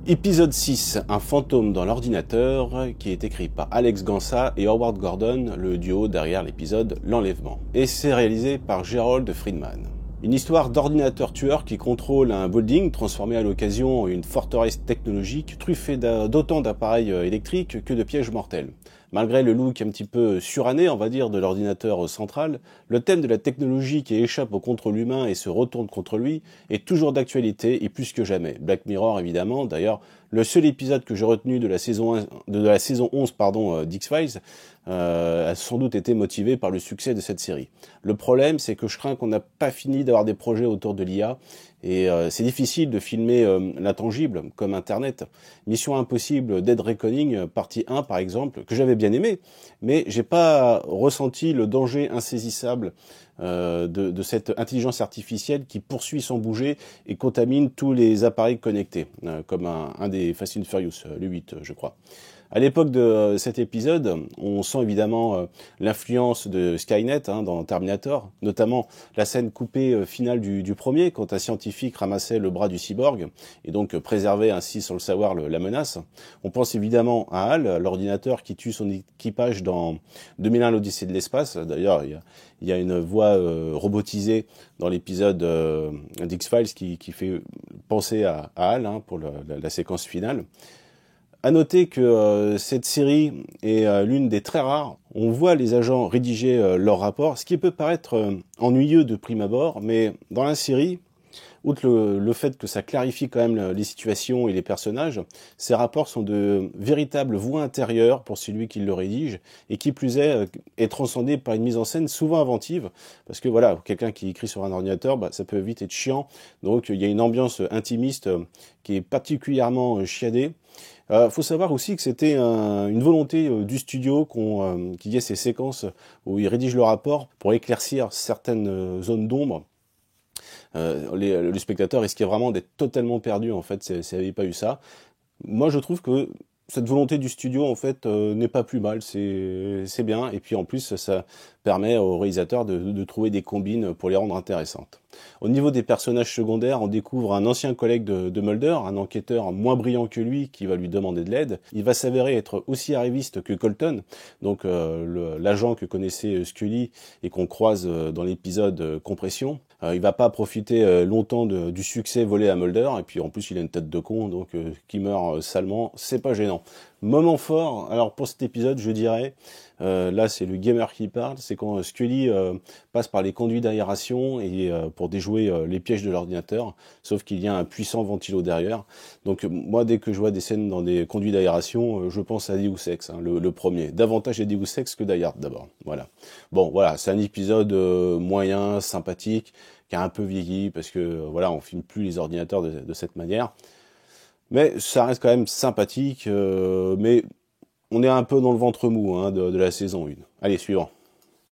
Épisode 6, un fantôme dans l'ordinateur, qui est écrit par Alex Gansa et Howard Gordon, le duo derrière l'épisode L'Enlèvement. Et c'est réalisé par Gerald Friedman. Une histoire d'ordinateur tueur qui contrôle un building transformé à l'occasion en une forteresse technologique truffée d'autant d'appareils électriques que de pièges mortels. Malgré le look un petit peu suranné, on va dire, de l'ordinateur central, le thème de la technologie qui échappe au contrôle humain et se retourne contre lui est toujours d'actualité et plus que jamais. Black Mirror, évidemment. D'ailleurs, le seul épisode que j'ai retenu de la saison 11 d'X-Files a sans doute été motivé par le succès de cette série. Le problème, c'est que je crains qu'on n'a pas fini d'avoir des projets autour de l'IA et c'est difficile de filmer l'intangible comme Internet. Mission Impossible Dead Reckoning, partie 1 par exemple, que j'avais bien aimé, mais j'ai pas ressenti le danger insaisissable de cette intelligence artificielle qui poursuit sans bouger et contamine tous les appareils connectés, comme un des Fast and Furious, le 8 je crois. À l'époque de cet épisode, on sent évidemment l'influence de Skynet dans Terminator, notamment la scène coupée finale du premier, quand un scientifique ramassait le bras du cyborg, et donc préservait ainsi sans le savoir la menace. On pense évidemment à HAL, l'ordinateur qui tue son équipage dans 2001 l'Odyssée de l'espace. D'ailleurs, il y a une voix robotisée dans l'épisode d'X-Files qui fait penser à HAL pour la séquence finale. À noter que cette série est l'une des très rares. On voit les agents rédiger leurs rapports, ce qui peut paraître ennuyeux de prime abord, mais dans la série, outre le fait que ça clarifie quand même les situations et les personnages, ces rapports sont de véritables voix intérieures pour celui qui le rédige, et qui plus est transcendé par une mise en scène souvent inventive, parce que voilà, quelqu'un qui écrit sur un ordinateur, ça peut vite être chiant, donc il y a une ambiance intimiste qui est particulièrement chiadée. Faut savoir aussi que c'était une volonté du studio qu'il y ait ces séquences où ils rédigent le rapport pour éclaircir certaines zones d'ombre. Le spectateur risquait vraiment d'être totalement perdu en fait s'il n'y avait pas eu ça. Moi je trouve que cette volonté du studio en fait n'est pas plus mal, c'est bien, et puis en plus ça permet aux réalisateurs de trouver des combines pour les rendre intéressantes. Au niveau des personnages secondaires, on découvre un ancien collègue de Mulder, un enquêteur moins brillant que lui qui va lui demander de l'aide. Il va s'avérer être aussi arriviste que Colton, donc l'agent que connaissait Scully et qu'on croise dans l'épisode Compression. Il va pas profiter longtemps du succès volé à Mulder, et puis en plus il a une tête de con, donc qui meurt salement, c'est pas gênant. Moment fort, alors pour cet épisode je dirais, là c'est le gamer qui parle, c'est quand Scully passe par les conduits d'aération et pour déjouer les pièges de l'ordinateur, sauf qu'il y a un puissant ventilo derrière. Donc moi dès que je vois des scènes dans des conduits d'aération, je pense à Deus Ex, le premier. Davantage à Deus Ex que Die Hard d'abord. Voilà. Bon voilà, c'est un épisode moyen, sympathique, qui a un peu vieilli parce que voilà, on filme plus les ordinateurs de cette manière. Mais ça reste quand même sympathique, mais on est un peu dans le ventre mou de la saison 1. Allez, suivant.